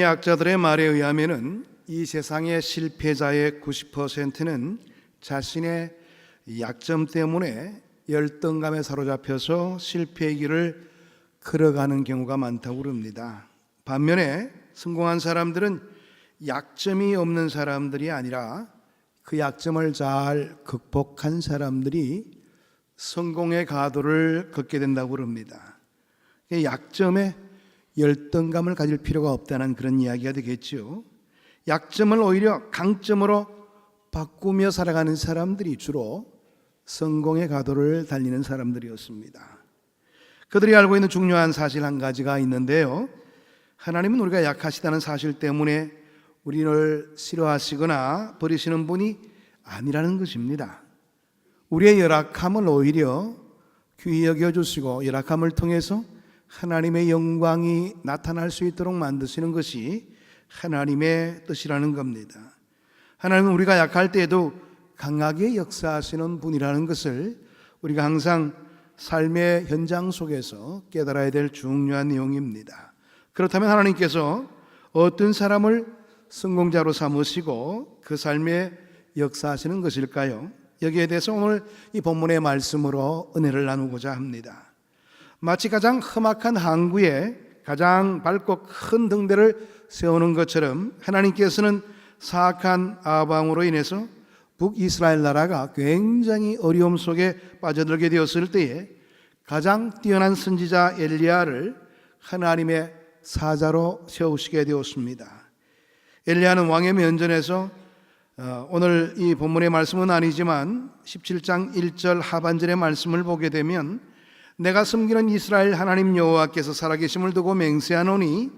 심리학자들의 말에 의하면은 이 세상의 실패자의 90%는 자신의 약점 때문에 열등감에 사로잡혀서 실패의 길을 걸어가는 경우가 많다고 그럽니다. 반면에 성공한 사람들은 약점이 없는 사람들이 아니라 그 약점을 잘 극복한 사람들이 성공의 가도를 걷게 된다고 그럽니다. 약점에 열등감을 가질 필요가 없다는 그런 이야기가 되겠죠. 약점을 오히려 강점으로 바꾸며 살아가는 사람들이 주로 성공의 가도를 달리는 사람들이었습니다. 그들이 알고 있는 중요한 사실 한 가지가 있는데요, 하나님은 우리가 약하시다는 사실 때문에 우리를 싫어하시거나 버리시는 분이 아니라는 것입니다. 우리의 열악함을 오히려 귀히 여겨주시고 열악함을 통해서 하나님의 영광이 나타날 수 있도록 만드시는 것이 하나님의 뜻이라는 겁니다. 하나님은 우리가 약할 때에도 강하게 역사하시는 분이라는 것을 우리가 항상 삶의 현장 속에서 깨달아야 될 중요한 내용입니다. 그렇다면 하나님께서 어떤 사람을 성공자로 삼으시고 그 삶에 역사하시는 것일까요? 여기에 대해서 오늘 이 본문의 말씀으로 은혜를 나누고자 합니다. 마치 가장 험악한 항구에 가장 밝고 큰 등대를 세우는 것처럼 하나님께서는 사악한 아방으로 인해서 북이스라엘 나라가 굉장히 어려움 속에 빠져들게 되었을 때에 가장 뛰어난 선지자 엘리야를 하나님의 사자로 세우시게 되었습니다. 엘리야는 왕의 면전에서 오늘 이 본문의 말씀은 아니지만 17장 1절 하반절의 말씀을 보게 되면 내가 섬기는 이스라엘 하나님 여호와께서 살아계심을 두고 맹세하노니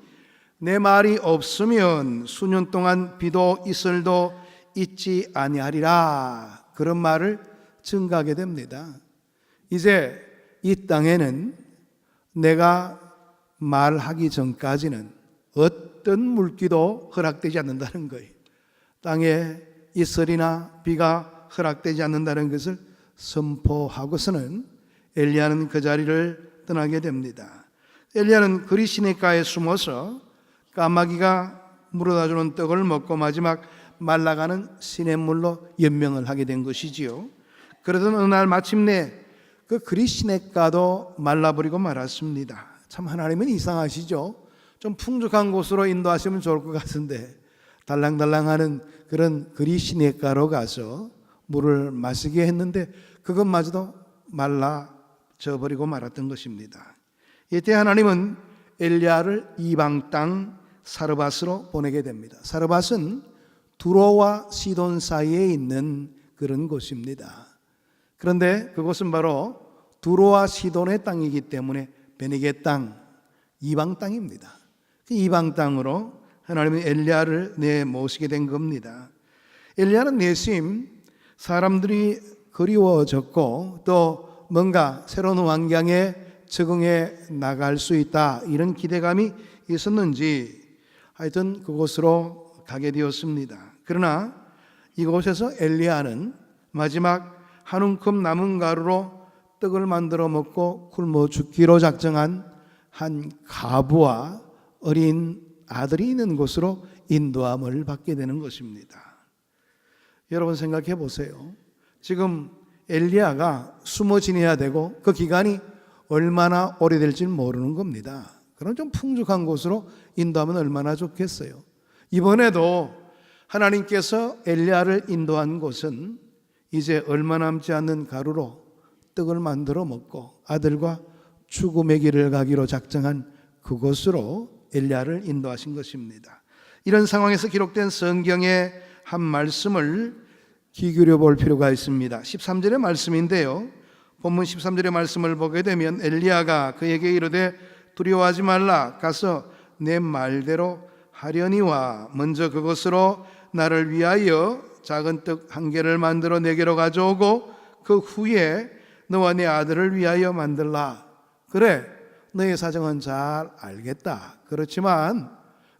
내 말이 없으면 수년 동안 비도 이슬도 있지 아니하리라, 그런 말을 증가하게 됩니다. 이제 이 땅에는 내가 말하기 전까지는 어떤 물기도 허락되지 않는다는 거예요. 땅에 이슬이나 비가 허락되지 않는다는 것을 선포하고서는 엘리야는 그 자리를 떠나게 됩니다. 엘리야는 그리 시냇가에 숨어서 까마귀가 물어다주는 떡을 먹고 마지막 말라가는 시냇물로 연명을 하게 된 것이지요. 그러던 어느 날 마침내 그 그리 시냇가도 말라버리고 말았습니다. 참 하나님은 이상하시죠. 좀 풍족한 곳으로 인도하시면 좋을 것 같은데 달랑달랑하는 그런 그리 시냇가로 가서 물을 마시게 했는데 그것마저도 말라져 버리고 말았던 것입니다. 이때 하나님은 엘리야를 이방 땅 사르밧으로 보내게 됩니다. 사르밧은 두로와 시돈 사이에 있는 그런 곳입니다. 그런데 그곳은 바로 두로와 시돈의 땅이기 때문에 베네게 땅, 이방 땅입니다. 그 이방 땅으로 하나님은 엘리야를 내모시게 된 겁니다. 엘리야는 내심 사람들이 그리워졌고 또 뭔가 새로운 환경에 적응해 나갈 수 있다, 이런 기대감이 있었는지 하여튼 그곳으로 가게 되었습니다. 그러나 이곳에서 엘리야는 마지막 한 움큼 남은 가루로 떡을 만들어 먹고 굶어 죽기로 작정한 한 과부와 어린 아들이 있는 곳으로 인도함을 받게 되는 것입니다. 여러분 생각해 보세요. 지금 엘리야가 숨어 지내야 되고 그 기간이 얼마나 오래될지 모르는 겁니다. 그럼 좀 풍족한 곳으로 인도하면 얼마나 좋겠어요. 이번에도 하나님께서 엘리야를 인도한 곳은 이제 얼마 남지 않는 가루로 떡을 만들어 먹고 아들과 죽음의 길을 가기로 작정한 그곳으로 엘리야를 인도하신 것입니다. 이런 상황에서 기록된 성경의 한 말씀을 귀 기울여 볼 필요가 있습니다. 13절의 말씀인데요, 본문 13절의 말씀을 보게 되면 엘리야가 그에게 이르되 두려워하지 말라, 가서 내 말대로 하려니와 먼저 그것으로 나를 위하여 작은 떡 한 개를 만들어 내게로 가져오고 그 후에 너와 내 아들을 위하여 만들라. 그래, 너의 사정은 잘 알겠다. 그렇지만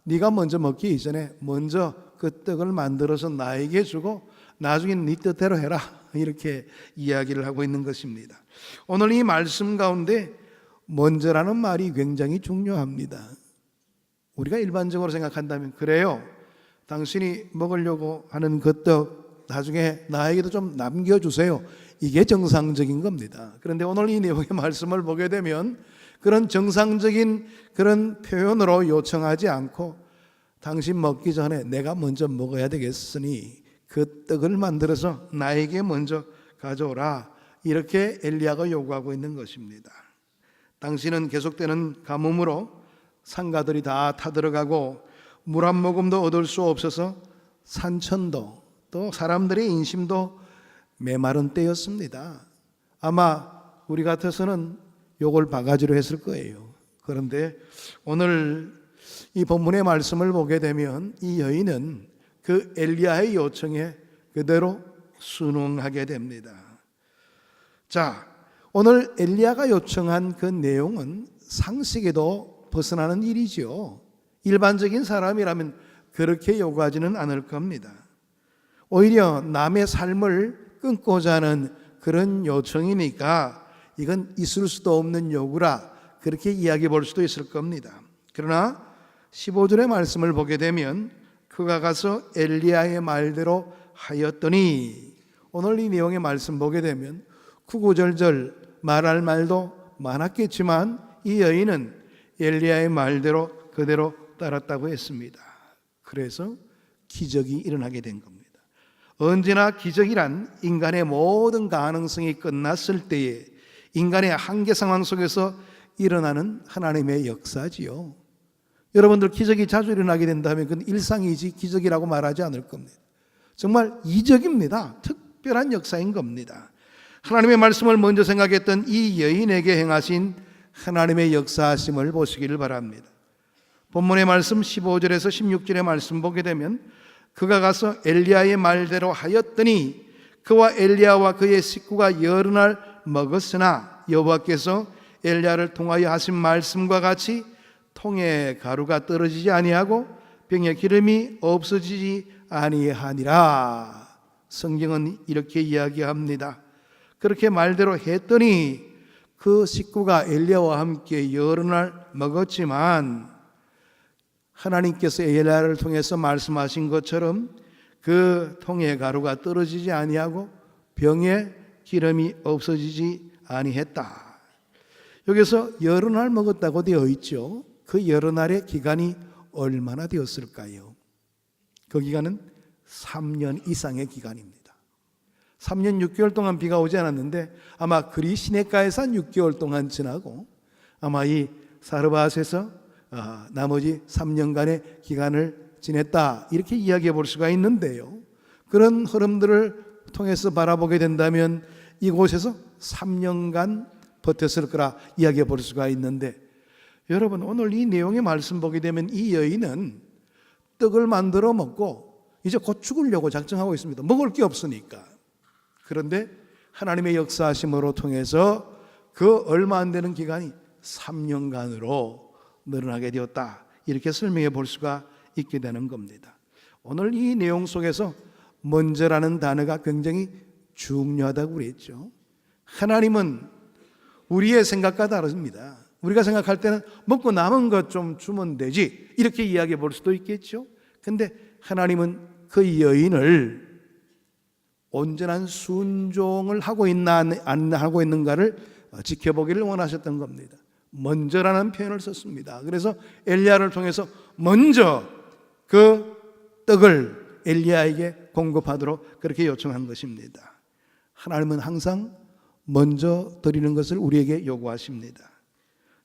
네가 먼저 먹기 이전에 먼저 그 떡을 만들어서 나에게 주고 나중에 네 뜻대로 해라, 이렇게 이야기를 하고 있는 것입니다. 오늘 이 말씀 가운데 먼저라는 말이 굉장히 중요합니다. 우리가 일반적으로 생각한다면 그래요. 당신이 먹으려고 하는 그 떡 나중에 나에게도 좀 남겨주세요. 이게 정상적인 겁니다. 그런데 오늘 이 내용의 말씀을 보게 되면 그런 정상적인 그런 표현으로 요청하지 않고 당신 먹기 전에 내가 먼저 먹어야 되겠으니 그 떡을 만들어서 나에게 먼저 가져오라. 이렇게 엘리야가 요구하고 있는 것입니다. 당신은 계속되는 가뭄으로 상가들이 다 타들어가고 물 한 모금도 얻을 수 없어서 산천도 또 사람들의 인심도 메마른 때였습니다. 아마 우리 같아서는 욕을 바가지로 했을 거예요. 그런데 오늘 이 본문의 말씀을 보게 되면 이 여인은 그 엘리야의 요청에 그대로 순응하게 됩니다. 자, 오늘 엘리야가 요청한 그 내용은 상식에도 벗어나는 일이죠. 일반적인 사람이라면 그렇게 요구하지는 않을 겁니다. 오히려 남의 삶을 끊고자 하는 그런 요청이니까 이건 있을 수도 없는 요구라 그렇게 이야기해 볼 수도 있을 겁니다. 그러나 15절의 말씀을 보게 되면 그가 가서 엘리야의 말대로 하였더니, 오늘 이 내용의 말씀 보게 되면 구구절절 말할 말도 많았겠지만 이 여인은 엘리야의 말대로 그대로 따랐다고 했습니다. 그래서 기적이 일어나게 된 겁니다. 언제나 기적이란 인간의 모든 가능성이 끝났을 때에 인간의 한계 상황 속에서 일어나는 하나님의 역사지요. 여러분들 기적이 자주 일어나게 된다면 그건 일상이지 기적이라고 말하지 않을 겁니다. 정말 이적입니다. 특별한 역사인 겁니다. 하나님의 말씀을 먼저 생각했던 이 여인에게 행하신 하나님의 역사하심을 보시기를 바랍니다. 본문의 말씀 15절에서 16절의 말씀 보게 되면 그가 가서 엘리야의 말대로 하였더니 그와 엘리야와 그의 식구가 여러 날 먹었으나 여호와께서 엘리야를 통하여 하신 말씀과 같이 통에 가루가 떨어지지 아니하고 병에 기름이 없어지지 아니하니라. 성경은 이렇게 이야기합니다. 그렇게 말대로 했더니 그 식구가 엘리야와 함께 여러 날 먹었지만 하나님께서 엘리야를 통해서 말씀하신 것처럼 그 통에 가루가 떨어지지 아니하고 병에 기름이 없어지지 아니했다. 여기서 여러 날 먹었다고 되어 있죠. 그 여러 날의 기간이 얼마나 되었을까요? 그 기간은 3년 이상의 기간입니다. 3년 6개월 동안 비가 오지 않았는데 아마 그리 시냇가에서 한 6개월 동안 지나고 아마 이 사르밧에서 나머지 3년간의 기간을 지냈다 이렇게 이야기해 볼 수가 있는데요. 그런 흐름들을 통해서 바라보게 된다면 이곳에서 3년간 버텼을 거라 이야기해 볼 수가 있는데, 여러분 오늘 이 내용의 말씀 보게 되면 이 여인은 떡을 만들어 먹고 이제 곧 죽으려고 작정하고 있습니다. 먹을 게 없으니까. 그런데 하나님의 역사하심으로 통해서 그 얼마 안 되는 기간이 3년간으로 늘어나게 되었다. 이렇게 설명해 볼 수가 있게 되는 겁니다. 오늘 이 내용 속에서 먼저라는 단어가 굉장히 중요하다고 그랬죠. 하나님은 우리의 생각과 다릅니다. 우리가 생각할 때는 먹고 남은 것 좀 주면 되지 이렇게 이야기해 볼 수도 있겠죠. 근데 하나님은 그 여인을 온전한 순종을 하고 있나 안 하고 있는가를 지켜보기를 원하셨던 겁니다. 먼저라는 표현을 썼습니다. 그래서 엘리야를 통해서 먼저 그 떡을 엘리야에게 공급하도록 그렇게 요청한 것입니다. 하나님은 항상 먼저 드리는 것을 우리에게 요구하십니다.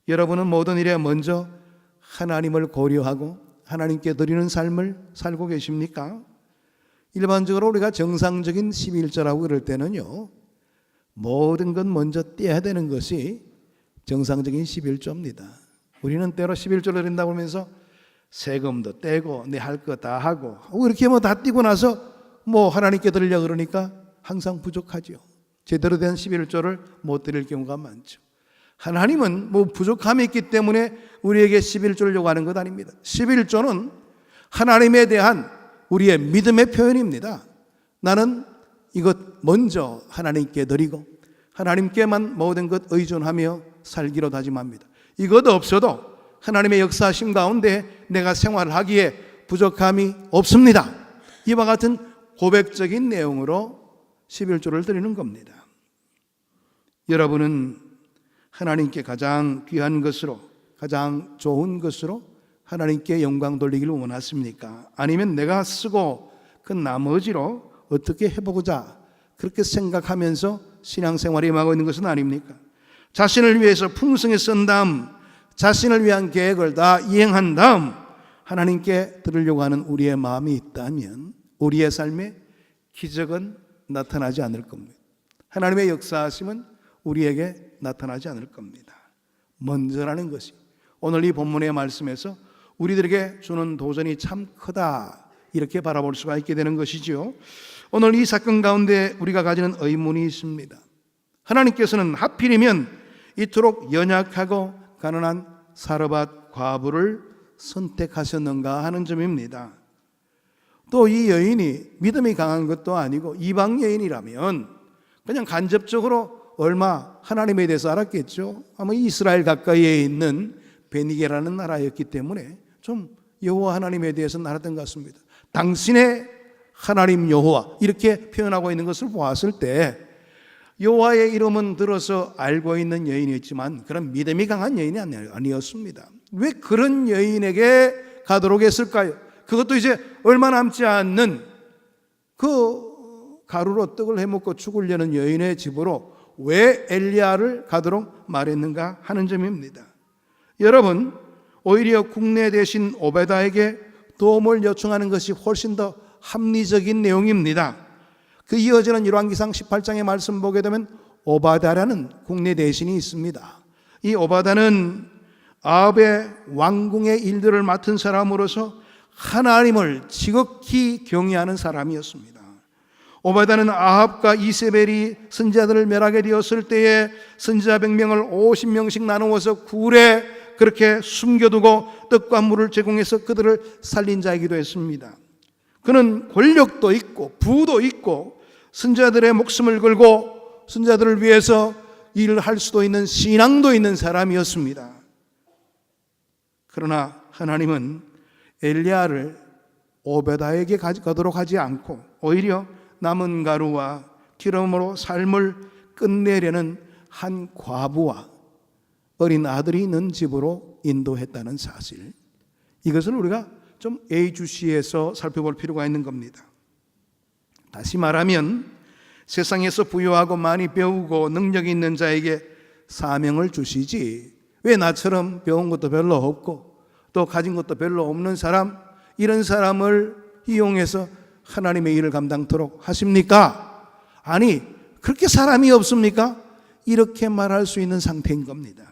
여러분은 모든 일에 먼저 하나님을 고려하고 하나님께 드리는 삶을 살고 계십니까? 일반적으로 우리가 정상적인 11조라고 그럴 때는요, 모든 것 먼저 떼야 되는 것이 정상적인 11조입니다. 우리는 때로 11조를 드린다고 하면서 세금도 떼고 내 할 거 다 하고 이렇게 다 떼고 나서 하나님께 드리려고 그러니까 항상 부족하죠. 제대로 된 11조를 못 드릴 경우가 많죠. 하나님은 부족함이 있기 때문에 우리에게 11조를 요구하는 것 아닙니다. 11조는 하나님에 대한 우리의 믿음의 표현입니다. 나는 이것 먼저 하나님께 드리고 하나님께만 모든 것 의존하며 살기로 다짐합니다. 이것 없어도 하나님의 역사하심 가운데 내가 생활하기에 부족함이 없습니다. 이와 같은 고백적인 내용으로 11조를 드리는 겁니다. 여러분은 하나님께 가장 귀한 것으로, 가장 좋은 것으로 하나님께 영광 돌리기를 원하십니까? 아니면 내가 쓰고 그 나머지로 어떻게 해보고자 그렇게 생각하면서 신앙생활에 임하고 있는 것은 아닙니까? 자신을 위해서 풍성히 쓴 다음, 자신을 위한 계획을 다 이행한 다음 하나님께 드리려고 하는 우리의 마음이 있다면 우리의 삶에 기적은 나타나지 않을 겁니다. 하나님의 역사하심은 우리에게 나타나지 않을 겁니다. 먼저라는 것이 오늘 이 본문의 말씀에서 우리들에게 주는 도전이 참 크다, 이렇게 바라볼 수가 있게 되는 것이지요. 오늘 이 사건 가운데 우리가 가지는 의문이 있습니다. 하나님께서는 하필이면 이토록 연약하고 가난한 사르밧 과부를 선택하셨는가 하는 점입니다. 또 이 여인이 믿음이 강한 것도 아니고 이방 여인이라면 그냥 간접적으로 얼마 하나님에 대해서 알았겠죠. 아마 이스라엘 가까이에 있는 베니게라는 나라였기 때문에 좀 여호와 하나님에 대해서는 알았던 것 같습니다. 당신의 하나님 여호와 이렇게 표현하고 있는 것을 보았을 때 여호와의 이름은 들어서 알고 있는 여인이었지만 그런 믿음이 강한 여인이 아니었습니다. 왜 그런 여인에게 가도록 했을까요? 그것도 이제 얼마 남지 않는 그 가루로 떡을 해먹고 죽으려는 여인의 집으로 왜 엘리야를 가도록 말했는가 하는 점입니다. 여러분, 오히려 국내 대신 오베다에게 도움을 요청하는 것이 훨씬 더 합리적인 내용입니다. 그 이어지는 열왕기상 18장의 말씀 보게 되면 오바다라는 국내 대신이 있습니다. 이 오바다는 아합의 왕궁의 일들을 맡은 사람으로서 하나님을 지극히 경외하는 사람이었습니다. 오바다는 아합과 이세벨이 선지자들을 멸하게 되었을 때에 선지자 100명을 50명씩 나누어서 굴에 그렇게 숨겨두고 떡과 물을 제공해서 그들을 살린 자이기도 했습니다. 그는 권력도 있고 부도 있고 선지자들의 목숨을 걸고 선지자들을 위해서 일을 할 수도 있는 신앙도 있는 사람이었습니다. 그러나 하나님은 엘리야를 오베다에게 가도록 하지 않고 오히려 남은 가루와 기름으로 삶을 끝내려는 한 과부와 어린 아들이 있는 집으로 인도했다는 사실, 이것을 우리가 좀 예의주시해서 살펴볼 필요가 있는 겁니다. 다시 말하면 세상에서 부유하고 많이 배우고 능력이 있는 자에게 사명을 주시지 왜 나처럼 배운 것도 별로 없고 또 가진 것도 별로 없는 사람, 이런 사람을 이용해서 하나님의 일을 감당토록 하십니까? 아니, 그렇게 사람이 없습니까? 이렇게 말할 수 있는 상태인 겁니다.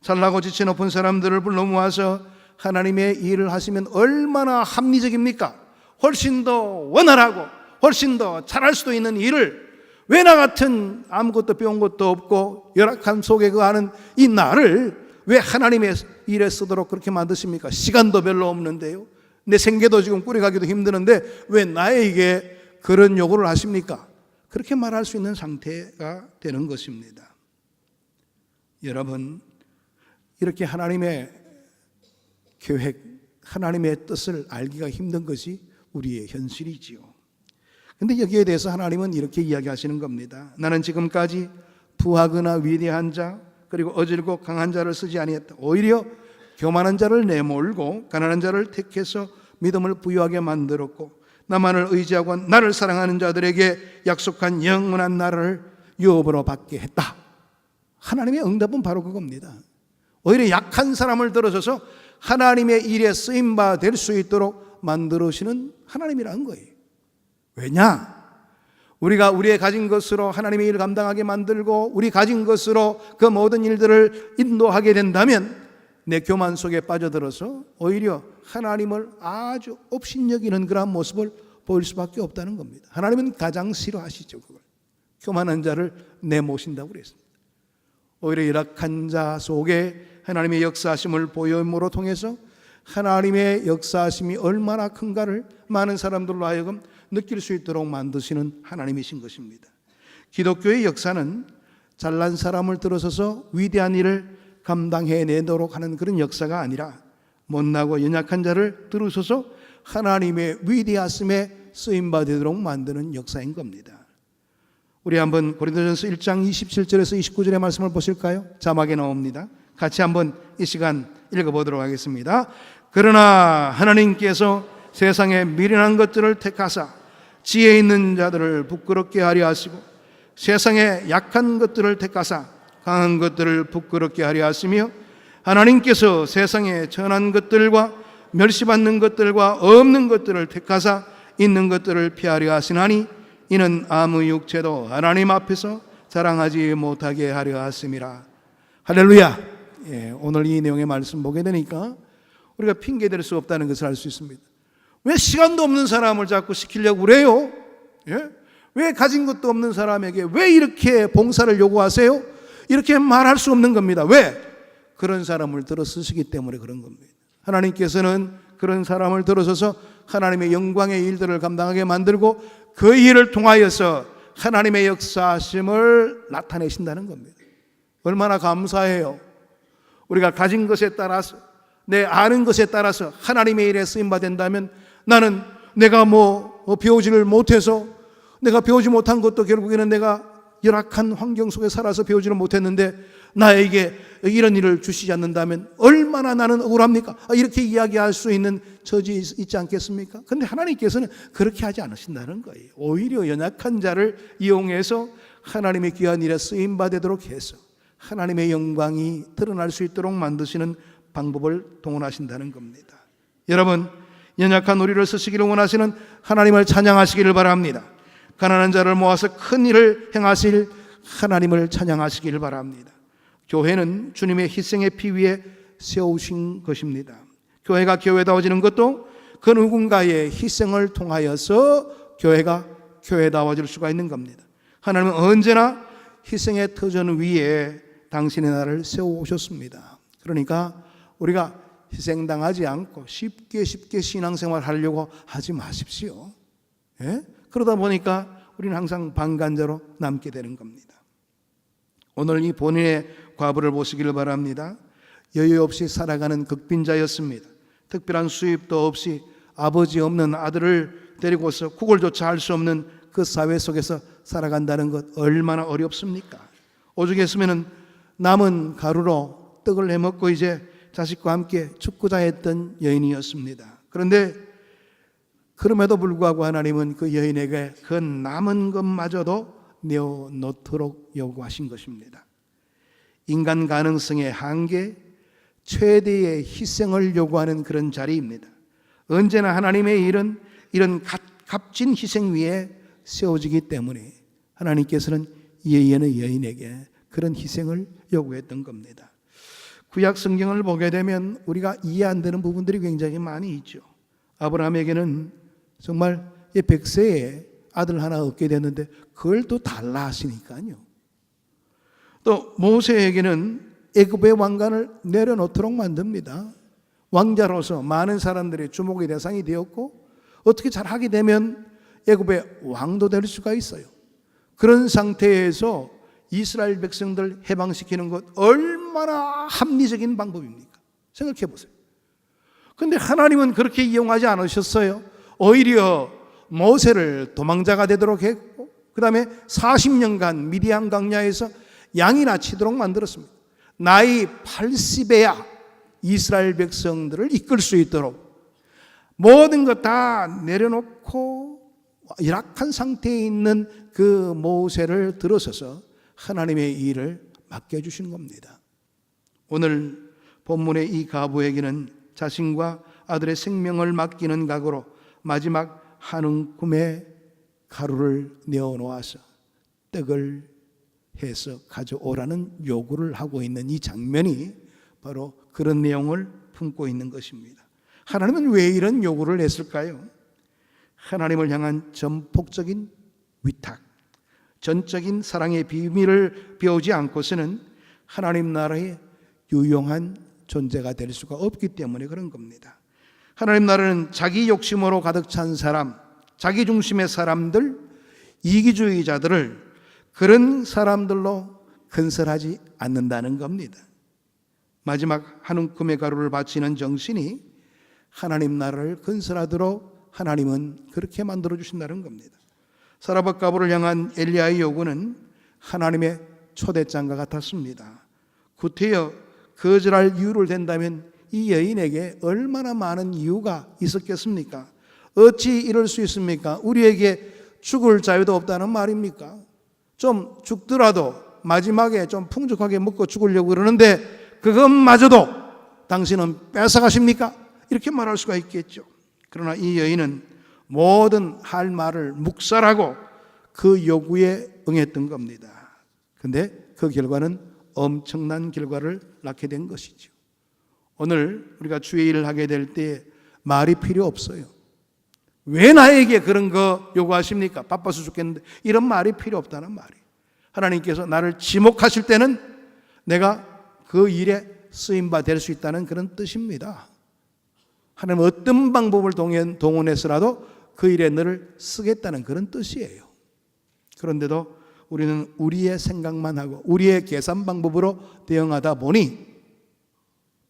잘나고 지체 높은 사람들을 불러 모아서 하나님의 일을 하시면 얼마나 합리적입니까? 훨씬 더 원활하고 훨씬 더 잘할 수도 있는 일을 왜 나 같은 아무것도 배운 것도 없고 열악한 속에 거하는 이 나를 왜 하나님의 일에 쓰도록 그렇게 만드십니까? 시간도 별로 없는데요, 내 생계도 지금 꾸려가기도 힘드는데 왜 나에게 그런 요구를 하십니까? 그렇게 말할 수 있는 상태가 되는 것입니다. 여러분, 이렇게 하나님의 계획, 하나님의 뜻을 알기가 힘든 것이 우리의 현실이지요. 그런데 여기에 대해서 하나님은 이렇게 이야기하시는 겁니다. 나는 지금까지 부하거나 위대한 자 그리고 어질고 강한 자를 쓰지 아니했다. 오히려 교만한 자를 내몰고 가난한 자를 택해서 믿음을 부유하게 만들었고 나만을 의지하고 나를 사랑하는 자들에게 약속한 영원한 나라를 유업으로 받게 했다. 하나님의 응답은 바로 그겁니다. 오히려 약한 사람을 들어서서 하나님의 일에 쓰임바 될 수 있도록 만들어주시는 하나님이라는 거예요. 왜냐? 우리가 우리의 가진 것으로 하나님의 일을 감당하게 만들고 우리 가진 것으로 그 모든 일들을 인도하게 된다면 내 교만 속에 빠져들어서 오히려 하나님을 아주 업신여기는 그런 모습을 보일 수밖에 없다는 겁니다. 하나님은 가장 싫어하시죠. 그걸 교만한 자를 내모신다고 그랬습니다. 오히려 열악한 자 속에 하나님의 역사하심을 보여옴으로 통해서 하나님의 역사하심이 얼마나 큰가를 많은 사람들로 하여금 느낄 수 있도록 만드시는 하나님이신 것입니다. 기독교의 역사는 잘난 사람을 들어서서 위대한 일을 감당해내도록 하는 그런 역사가 아니라 못나고 연약한 자를 들으셔서 하나님의 위대하심에 쓰임받도록 만드는 역사인 겁니다. 우리 한번 고린도전서 1장 27절에서 29절의 말씀을 보실까요? 자막에 나옵니다. 같이 한번 이 시간 읽어보도록 하겠습니다. 그러나 하나님께서 세상의 미련한 것들을 택하사 지혜 있는 자들을 부끄럽게 하려 하시고 세상의 약한 것들을 택하사 강한 것들을 부끄럽게 하려 하시며 하나님께서 세상의 천한 것들과 멸시받는 것들과 없는 것들을 택하사 있는 것들을 피하려 하시나니 이는 아무 육체도 하나님 앞에서 자랑하지 못하게 하려 하심이라. 할렐루야. 오늘 이 내용의 말씀 보게 되니까 우리가 핑계댈 수 없다는 것을 알 수 있습니다. 왜 시간도 없는 사람을 자꾸 시키려고 그래요? 왜 가진 것도 없는 사람에게 왜 이렇게 봉사를 요구하세요? 이렇게 말할 수 없는 겁니다. 왜? 그런 사람을 들어 쓰시기 때문에 그런 겁니다. 하나님께서는 그런 사람을 들어서서 하나님의 영광의 일들을 감당하게 만들고 그 일을 통하여서 하나님의 역사심을 나타내신다는 겁니다. 얼마나 감사해요. 우리가 가진 것에 따라서 내 아는 것에 따라서 하나님의 일에 쓰임받는다면 나는 내가 배우지를 못해서 내가 배우지 못한 것도 결국에는 내가 열악한 환경 속에 살아서 배우지를 못했는데 나에게 이런 일을 주시지 않는다면 얼마나 나는 억울합니까? 이렇게 이야기할 수 있는 처지 있지 않겠습니까? 그런데 하나님께서는 그렇게 하지 않으신다는 거예요. 오히려 연약한 자를 이용해서 하나님의 귀한 일에 쓰임받도록 해서 하나님의 영광이 드러날 수 있도록 만드시는 방법을 동원하신다는 겁니다. 여러분, 연약한 우리를 쓰시기를 원하시는 하나님을 찬양하시기를 바랍니다. 가난한 자를 모아서 큰 일을 행하실 하나님을 찬양하시기를 바랍니다. 교회는 주님의 희생의 피 위에 세우신 것입니다. 교회가 교회다워지는 것도 그 누군가의 희생을 통하여서 교회가 교회다워질 수가 있는 겁니다. 하나님은 언제나 희생의 터전 위에 당신의 나라를 세워오셨습니다. 그러니까 우리가 희생당하지 않고 쉽게 신앙생활 하려고 하지 마십시오. 그러다 보니까 우리는 항상 방관자로 남게 되는 겁니다. 오늘 이 본인의 과부를 보시기를 바랍니다. 여유 없이 살아가는 극빈자였습니다. 특별한 수입도 없이 아버지 없는 아들을 데리고서 구걸조차 할 수 없는 그 사회 속에서 살아간다는 것 얼마나 어렵습니까? 오죽했으면 남은 가루로 떡을 해먹고 이제 자식과 함께 축구장 했던 여인이었습니다. 그런데 그럼에도 불구하고 하나님은 그 여인에게 그 남은 것마저도 내어놓도록 요구하신 것입니다. 인간 가능성의 한계, 최대의 희생을 요구하는 그런 자리입니다. 언제나 하나님의 일은 이런 값진 희생 위에 세워지기 때문에 하나님께서는 이 여인에게 그런 희생을 요구했던 겁니다. 구약 성경을 보게 되면 우리가 이해 안 되는 부분들이 굉장히 많이 있죠. 아브라함에게는 정말 100세에 아들 하나 얻게 됐는데 그걸 또 달라 하시니까요. 또 모세에게는 애굽의 왕관을 내려놓도록 만듭니다. 왕자로서 많은 사람들의 주목의 대상이 되었고 어떻게 잘하게 되면 애굽의 왕도 될 수가 있어요. 그런 상태에서 이스라엘 백성들 해방시키는 것 얼마나 합리적인 방법입니까? 생각해 보세요. 그런데 하나님은 그렇게 이용하지 않으셨어요. 오히려 모세를 도망자가 되도록 했고 그 다음에 40년간 미디안 광야에서 양이나 치도록 만들었습니다. 나이 80에야 이스라엘 백성들을 이끌 수 있도록 모든 것 다 내려놓고 열악한 상태에 있는 그 모세를 들어서서 하나님의 일을 맡겨주신 겁니다. 오늘 본문의 이 가부에게는 자신과 아들의 생명을 맡기는 각오로 마지막 한 움큼의 가루를 내어놓아서 떡을 해서 가져오라는 요구를 하고 있는 이 장면이 바로 그런 내용을 품고 있는 것입니다. 하나님은 왜 이런 요구를 했을까요? 하나님을 향한 전폭적인 위탁, 전적인 사랑의 비밀을 배우지 않고서는 하나님 나라의 유용한 존재가 될 수가 없기 때문에 그런 겁니다. 하나님 나라는 자기 욕심으로 가득 찬 사람, 자기 중심의 사람들, 이기주의자들을 그런 사람들로 건설하지 않는다는 겁니다. 마지막 한 움큼의 가루를 바치는 정신이 하나님 나라를 건설하도록 하나님은 그렇게 만들어 주신다는 겁니다. 사라밧 가부를 향한 엘리야의 요구는 하나님의 초대장과 같았습니다. 구태여 거절할 이유를 댄다면 이 여인에게 얼마나 많은 이유가 있었겠습니까? 어찌 이럴 수 있습니까? 우리에게 죽을 자유도 없다는 말입니까? 좀 죽더라도 마지막에 좀 풍족하게 먹고 죽으려고 그러는데 그것마저도 당신은 뺏어가십니까? 이렇게 말할 수가 있겠죠. 그러나 이 여인은 모든 할 말을 묵살하고 그 요구에 응했던 겁니다. 근데 그 결과는 엄청난 결과를 낳게 된 것이죠. 오늘 우리가 주의 일을 하게 될 때 말이 필요 없어요. 왜 나에게 그런 거 요구하십니까? 바빠서 죽겠는데. 이런 말이 필요 없다는 말이에요. 하나님께서 나를 지목하실 때는 내가 그 일에 쓰임바 될 수 있다는 그런 뜻입니다. 하나님은 어떤 방법을 동원해서라도 그 일에 너를 쓰겠다는 그런 뜻이에요. 그런데도 우리는 우리의 생각만 하고 우리의 계산 방법으로 대응하다 보니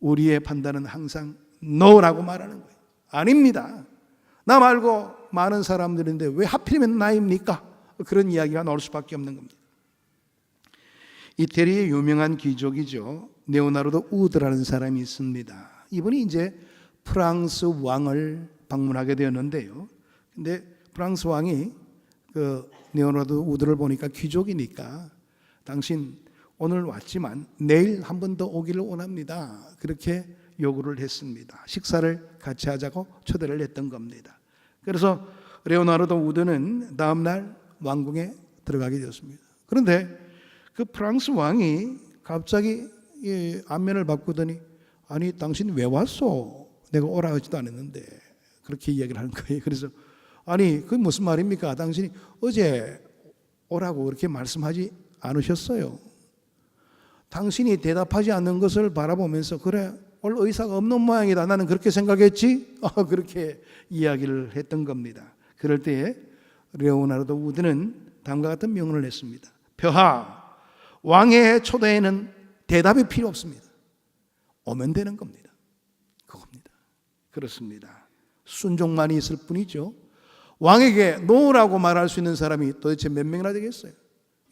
우리의 판단은 항상 no라고 말하는 거예요. 아닙니다. 나 말고 많은 사람들인데 왜 하필이면 나입니까? 그런 이야기가 나올 수밖에 없는 겁니다. 이태리의 유명한 귀족이죠. 레오나르도 우드라는 사람이 있습니다. 이분이 이제 프랑스 왕을 방문하게 되었는데요. 근데 프랑스 왕이 그 레오나르도 우드를 보니까 귀족이니까 당신 오늘 왔지만 내일 한 번 더 오기를 원합니다. 그렇게 요구를 했습니다. 식사를 같이 하자고 초대를 했던 겁니다. 그래서 레오나르도 우드는 다음날 왕궁에 들어가게 되었습니다. 그런데 그 프랑스 왕이 갑자기 안면을 바꾸더니 아니 당신 왜 왔어? 내가 오라 하지도 않았는데 그렇게 이야기를 하는 거예요. 그래서 아니 그게 무슨 말입니까? 당신이 어제 오라고 그렇게 말씀하지 않으셨어요. 당신이 대답하지 않는 것을 바라보면서 그래 오늘 의사가 없는 모양이다. 나는 그렇게 생각했지? 그렇게 이야기를 했던 겁니다. 그럴 때에 레오나르도 우드는 다음과 같은 명언을 했습니다. 벼하, 왕의 초대에는 대답이 필요 없습니다. 오면 되는 겁니다. 그겁니다. 그렇습니다. 순종만이 있을 뿐이죠. 왕에게 노라고 말할 수 있는 사람이 도대체 몇 명이나 되겠어요?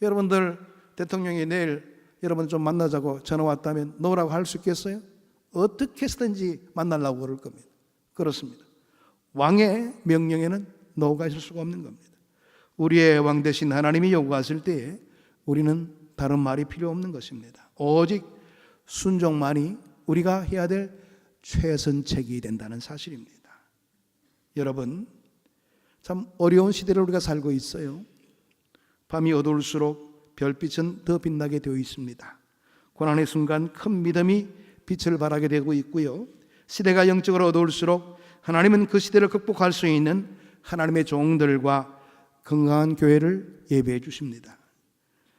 여러분들 대통령이 내일 여러분 좀 만나자고 전화 왔다면 노라고 할 수 있겠어요? 어떻게 해서든지 만나려고 그럴 겁니다. 그렇습니다. 왕의 명령에는 노가 있을 수가 없는 겁니다. 우리의 왕 대신 하나님이 요구하실 때에 우리는 다른 말이 필요 없는 것입니다. 오직 순종만이 우리가 해야 될 최선책이 된다는 사실입니다. 여러분 참 어려운 시대를 우리가 살고 있어요. 밤이 어두울수록 별빛은 더 빛나게 되어 있습니다. 고난의 순간 큰 믿음이 빛을 발하게 되고 있고요. 시대가 영적으로 어두울수록 하나님은 그 시대를 극복할 수 있는 하나님의 종들과 건강한 교회를 예배해 주십니다.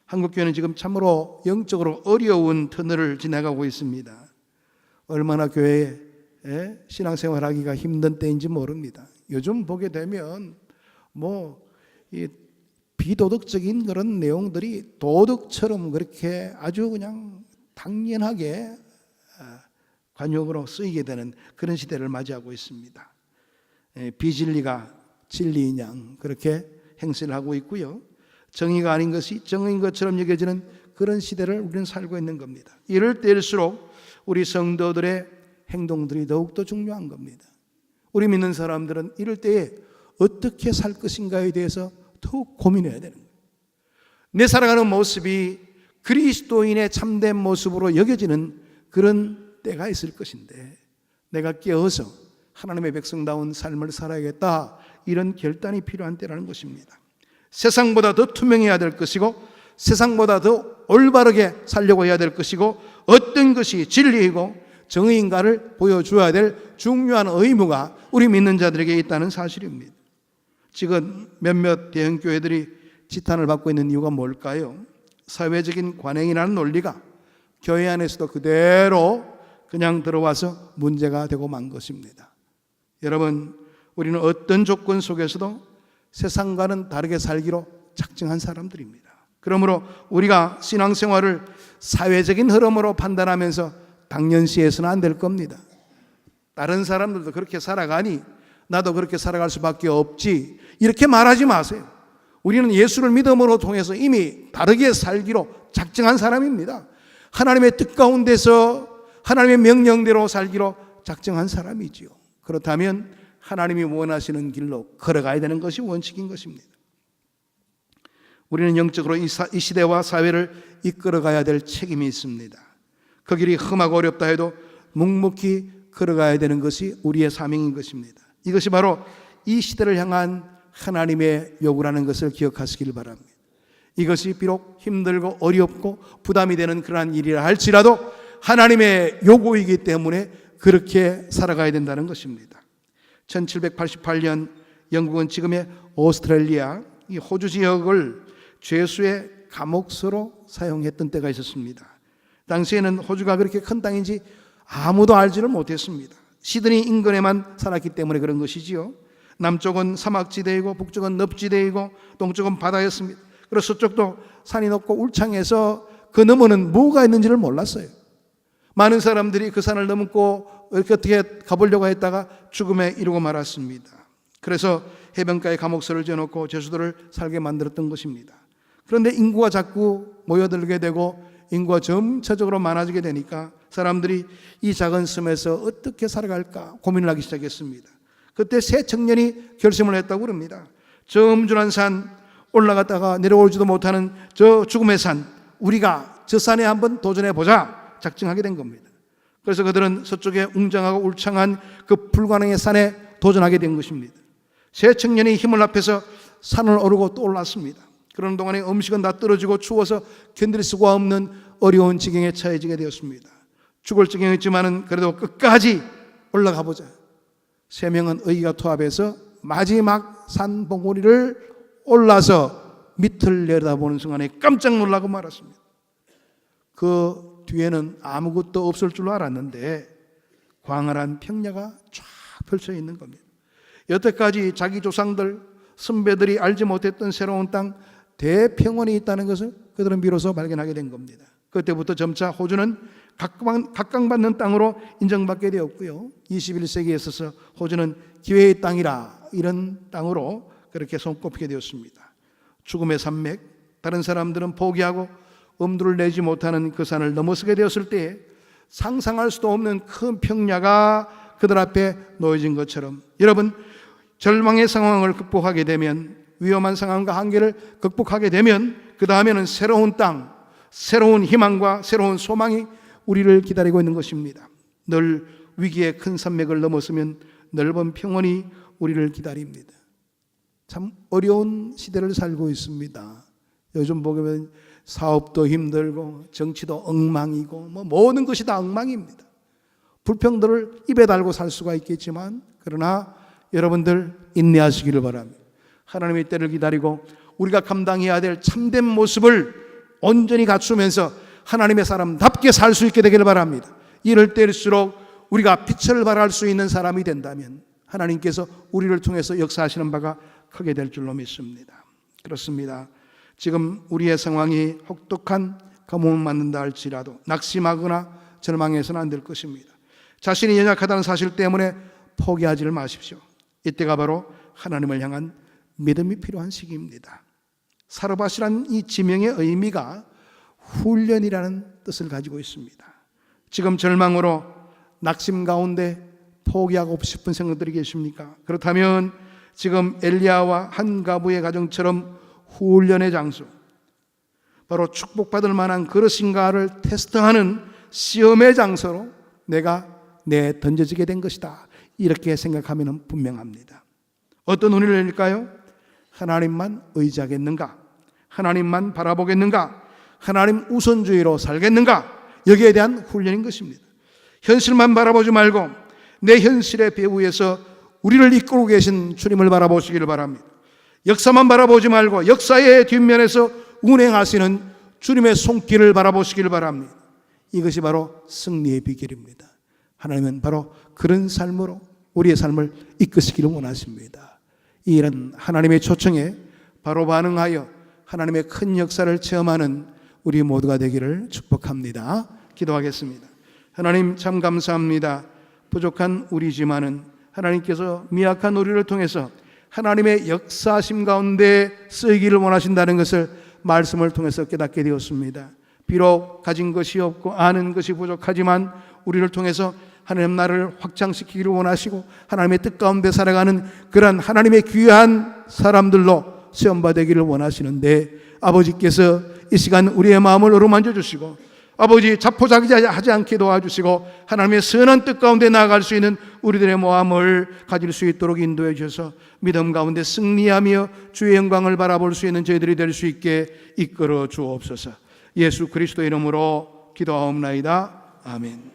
한국교회는 지금 참으로 영적으로 어려운 터널을 지나가고 있습니다. 얼마나 교회에 신앙생활하기가 힘든 때인지 모릅니다. 요즘 보게 되면 이 비도덕적인 그런 내용들이 도덕처럼 그렇게 아주 그냥 당연하게 관용으로 쓰이게 되는 그런 시대를 맞이하고 있습니다. 비진리가 진리인 양 그렇게 행세를 하고 있고요. 정의가 아닌 것이 정의인 것처럼 여겨지는 그런 시대를 우리는 살고 있는 겁니다. 이럴 때일수록 우리 성도들의 행동들이 더욱더 중요한 겁니다. 우리 믿는 사람들은 이럴 때에 어떻게 살 것인가에 대해서 더욱 고민해야 되는 거예요. 내 살아가는 모습이 그리스도인의 참된 모습으로 여겨지는 그런 때가 있을 것인데 내가 깨어서 하나님의 백성다운 삶을 살아야겠다 이런 결단이 필요한 때라는 것입니다. 세상보다 더 투명해야 될 것이고 세상보다 더 올바르게 살려고 해야 될 것이고 어떤 것이 진리이고 정의인가를 보여줘야 될 중요한 의무가 우리 믿는 자들에게 있다는 사실입니다. 지금 몇몇 대형교회들이 지탄을 받고 있는 이유가 뭘까요? 사회적인 관행이라는 논리가 교회 안에서도 그대로 그냥 들어와서 문제가 되고 만 것입니다. 여러분, 우리는 어떤 조건 속에서도 세상과는 다르게 살기로 작정한 사람들입니다. 그러므로 우리가 신앙생활을 사회적인 흐름으로 판단하면서 당연시해서는 안 될 겁니다. 다른 사람들도 그렇게 살아가니 나도 그렇게 살아갈 수밖에 없지, 이렇게 말하지 마세요. 우리는 예수를 믿음으로 통해서 이미 다르게 살기로 작정한 사람입니다. 하나님의 뜻 가운데서 하나님의 명령대로 살기로 작정한 사람이지요. 그렇다면 하나님이 원하시는 길로 걸어가야 되는 것이 원칙인 것입니다. 우리는 영적으로 이 시대와 사회를 이끌어가야 될 책임이 있습니다. 그 길이 험하고 어렵다 해도 묵묵히 걸어가야 되는 것이 우리의 사명인 것입니다. 이것이 바로 이 시대를 향한 하나님의 요구라는 것을 기억하시길 바랍니다. 이것이 비록 힘들고 어렵고 부담이 되는 그러한 일이라 할지라도 하나님의 요구이기 때문에 그렇게 살아가야 된다는 것입니다. 1788년 영국은 지금의 오스트레일리아, 이 호주 지역을 죄수의 감옥소로 사용했던 때가 있었습니다. 당시에는 호주가 그렇게 큰 땅인지 아무도 알지를 못했습니다. 시드니 인근에만 살았기 때문에 그런 것이지요. 남쪽은 사막지대이고 북쪽은 늪지대이고 동쪽은 바다였습니다. 그래서 서쪽도 산이 높고 울창해서 그 너머는 뭐가 있는지를 몰랐어요. 많은 사람들이 그 산을 넘고 이렇게 어떻게 가보려고 했다가 죽음에 이르고 말았습니다. 그래서 해변가에 감옥소를 지어놓고 죄수들을 살게 만들었던 것입니다. 그런데 인구가 자꾸 모여들게 되고 인구가 점차적으로 많아지게 되니까 사람들이 이 작은 섬에서 어떻게 살아갈까 고민을 하기 시작했습니다. 그때 세 청년이 결심을 했다고 그럽니다. 저 음준한 산, 올라갔다가 내려오지도 못하는 저 죽음의 산, 우리가 저 산에 한번 도전해보자 작정하게 된 겁니다. 그래서 그들은 서쪽에 웅장하고 울창한 그 불가능의 산에 도전하게 된 것입니다. 세 청년이 힘을 합해서 산을 오르고 또 올랐습니다. 그런 동안에 음식은 다 떨어지고 추워서 견딜 수가 없는 어려운 지경에 처해지게 되었습니다. 죽을 지경이었지만은 그래도 끝까지 올라가 보자. 세 명은 의기가 투합해서 마지막 산 봉우리를 올라서 밑을 내려다보는 순간에 깜짝 놀라고 말았습니다. 그 뒤에는 아무것도 없을 줄 알았는데 광활한 평야가 쫙 펼쳐 있는 겁니다. 여태까지 자기 조상들, 선배들이 알지 못했던 새로운 땅, 대평원이 있다는 것을 그들은 비로소 발견하게 된 겁니다. 그때부터 점차 호주는 각광받는 땅으로 인정받게 되었고요. 21세기에 있어서 호주는 기회의 땅이라 이런 땅으로 그렇게 손꼽히게 되었습니다. 죽음의 산맥, 다른 사람들은 포기하고 엄두를 내지 못하는 그 산을 넘어서게 되었을 때 상상할 수도 없는 큰 평야가 그들 앞에 놓여진 것처럼 여러분, 절망의 상황을 극복하게 되면, 위험한 상황과 한계를 극복하게 되면 그 다음에는 새로운 땅, 새로운 희망과 새로운 소망이 우리를 기다리고 있는 것입니다. 늘 위기의 큰 산맥을 넘었으면 넓은 평원이 우리를 기다립니다. 참 어려운 시대를 살고 있습니다. 요즘 보면 사업도 힘들고 정치도 엉망이고 모든 것이 다 엉망입니다. 불평들을 입에 달고 살 수가 있겠지만 그러나 여러분들 인내하시기를 바랍니다. 하나님의 때를 기다리고 우리가 감당해야 될 참된 모습을 온전히 갖추면서 하나님의 사람답게 살 수 있게 되기를 바랍니다. 이럴 때일수록 우리가 빛을 발할 수 있는 사람이 된다면 하나님께서 우리를 통해서 역사하시는 바가 크게 될 줄로 믿습니다. 그렇습니다. 지금 우리의 상황이 혹독한 감옥을 맞는다 할지라도 낙심하거나 절망해서는 안 될 것입니다. 자신이 연약하다는 사실 때문에 포기하지를 마십시오. 이때가 바로 하나님을 향한 믿음이 필요한 시기입니다. 사르밧이라는 이 지명의 의미가 훈련이라는 뜻을 가지고 있습니다. 지금 절망으로 낙심 가운데 포기하고 싶은 생각들이 계십니까? 그렇다면 지금 엘리야와 한 가부의 가정처럼 훈련의 장소, 바로 축복받을 만한 그릇인가를 테스트하는 시험의 장소로 내가 던져지게 된 것이다, 이렇게 생각하면 분명합니다. 어떤 훈련일까요? 하나님만 의지하겠는가? 하나님만 바라보겠는가? 하나님 우선주의로 살겠는가? 여기에 대한 훈련인 것입니다. 현실만 바라보지 말고 내 현실의 배후에서 우리를 이끌고 계신 주님을 바라보시기를 바랍니다. 역사만 바라보지 말고 역사의 뒷면에서 운행하시는 주님의 손길을 바라보시기를 바랍니다. 이것이 바로 승리의 비결입니다. 하나님은 바로 그런 삶으로 우리의 삶을 이끄시기를 원하십니다. 이런 하나님의 초청에 바로 반응하여 하나님의 큰 역사를 체험하는 우리 모두가 되기를 축복합니다. 기도하겠습니다. 하나님 참 감사합니다. 부족한 우리지만은 하나님께서 미약한 우리를 통해서 하나님의 역사심 가운데 쓰이기를 원하신다는 것을 말씀을 통해서 깨닫게 되었습니다. 비록 가진 것이 없고 아는 것이 부족하지만 우리를 통해서 하나님 나라를 확장시키기를 원하시고 하나님의 뜻 가운데 살아가는 그런 하나님의 귀한 사람들로 시험받기를 원하시는데, 아버지께서 이 시간 우리의 마음을 어루만져 주시고 아버지 자포자기하지 않게 도와주시고 하나님의 선한 뜻 가운데 나아갈 수 있는 우리들의 마음을 가질 수 있도록 인도해 주셔서 믿음 가운데 승리하며 주의 영광을 바라볼 수 있는 저희들이 될 수 있게 이끌어 주옵소서. 예수 그리스도의 이름으로 기도하옵나이다. 아멘.